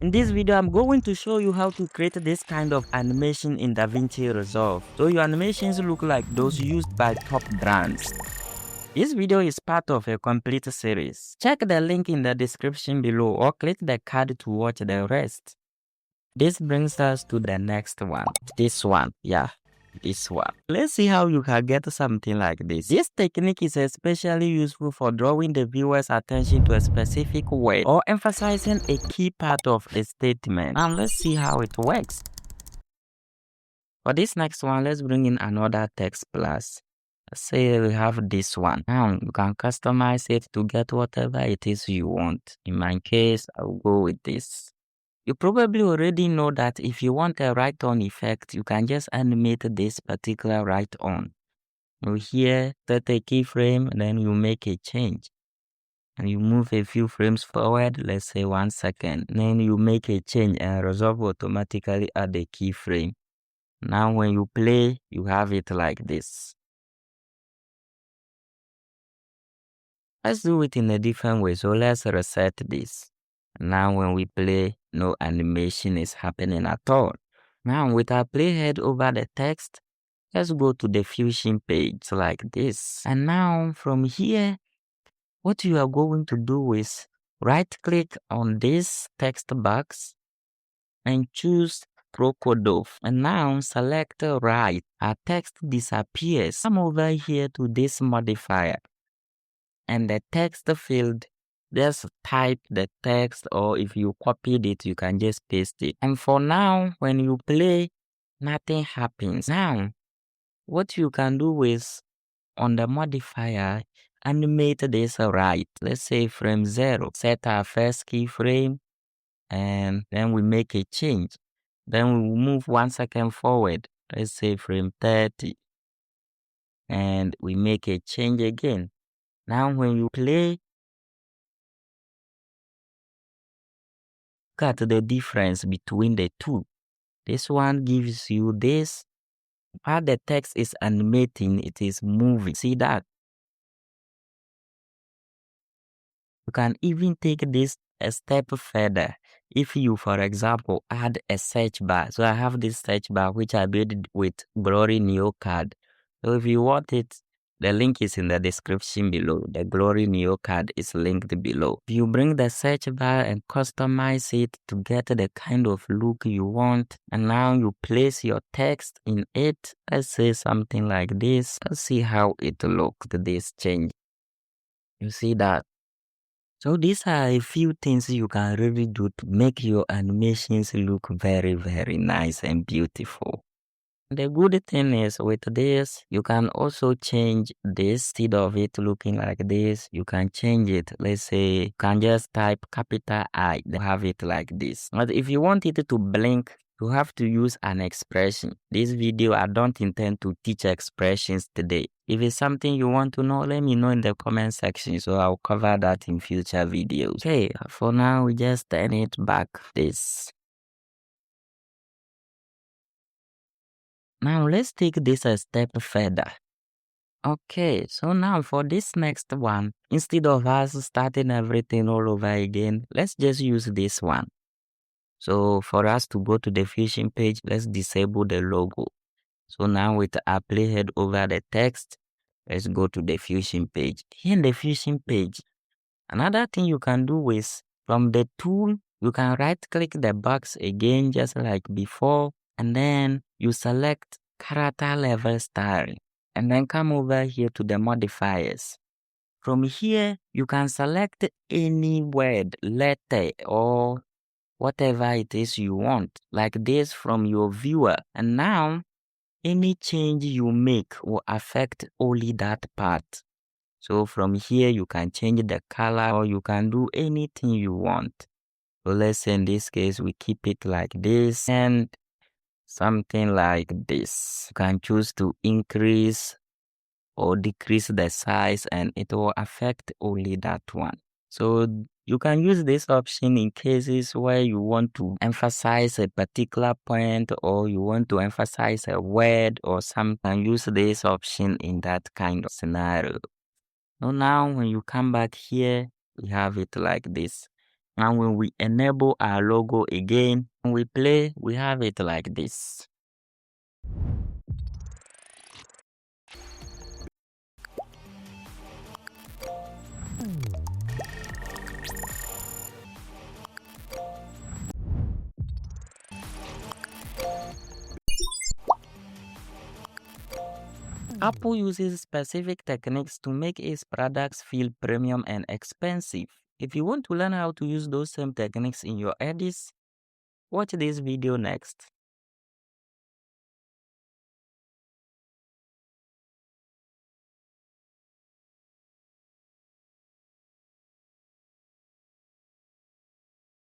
In this video, I'm going to show you how to create this kind of animation in DaVinci Resolve, so your animations look like those used by top brands. This video is part of a complete series. Check the link in the description below or click the card to watch the rest. This brings us to the next one. This one. Let's see how you can get something like this. This technique is especially useful for drawing the viewer's attention to a specific word or emphasizing a key part of a statement. Now let's see how it works. For this next one, let's bring in another text plus. Let's say we have this one. Now you can customize it to get whatever it is you want. In my case, I'll go with this. You probably already know that if you want a write-on effect, you can just animate this particular write-on. You here set a keyframe, and then you make a change. And you move a few frames forward, let's say 1 second. Then you make a change and Resolve automatically add a keyframe. Now when you play, you have it like this. Let's do it in a different way. So let's reset this. Now when we play, no animation is happening at all. Now with our playhead over the text, let's go to the Fusion page like this. And now from here, what you are going to do is right click on this text box and choose Crocodile. And now select right. Our text disappears. Come over here to this modifier. And the text field, just type the text, or if you copied it, you can just paste it. And for now, when you play, nothing happens. Now, what you can do is on the modifier, animate this right. Let's say frame 0. Set our first keyframe, and then we make a change. Then we move 1 second forward. Let's say frame 30. And we make a change again. Now when you play, look at the difference between the two. This one gives you this. While the text is animating, it is moving. See that? You can even take this a step further. If you, for example, add a search bar. So I have this search bar which I built with Glory Neo card. So if you want it, the link is in the description below. The Glory Neo card is linked below. You bring the search bar and customize it to get the kind of look you want. And now you place your text in it. Let's say something like this. Let's see how it looks, this change. You see that? So these are a few things you can really do to make your animations look very, very nice and beautiful. The good thing is with this, you can also change this. Instead of it looking like this, you can change it. Let's say you can just type capital I, then have it like this. But if you want it to blink, you have to use an expression. This video, I don't intend to teach expressions today. If it's something you want to know, let me know in the comment section, so I'll cover that in future videos. Okay, for now, we just turn it back this. Now let's take this a step further. Okay, so now for this next one, instead of us starting everything all over again, let's just use this one. So for us to go to the Fusion page, let's disable the logo. So now with our playhead over the text, let's go to the Fusion page. Here in the Fusion page, another thing you can do is from the tool, you can right click the box again just like before, and then you select character level style, and then come over here to the modifiers. From here, you can select any word, letter, or whatever it is you want, like this from your viewer. And now, any change you make will affect only that part. So from here, you can change the color, or you can do anything you want. So let's say in this case, we keep it like this and something like this. You can choose to increase or decrease the size, and it will affect only that one. So you can use this option in cases where you want to emphasize a particular point, or you want to emphasize a word or something. Use this option in that kind of scenario. So now when you come back here, we have it like this. And when we enable our logo again, when we play, we have it like this. Apple uses specific techniques to make its products feel premium and expensive. If you want to learn how to use those same techniques in your edits, watch this video next.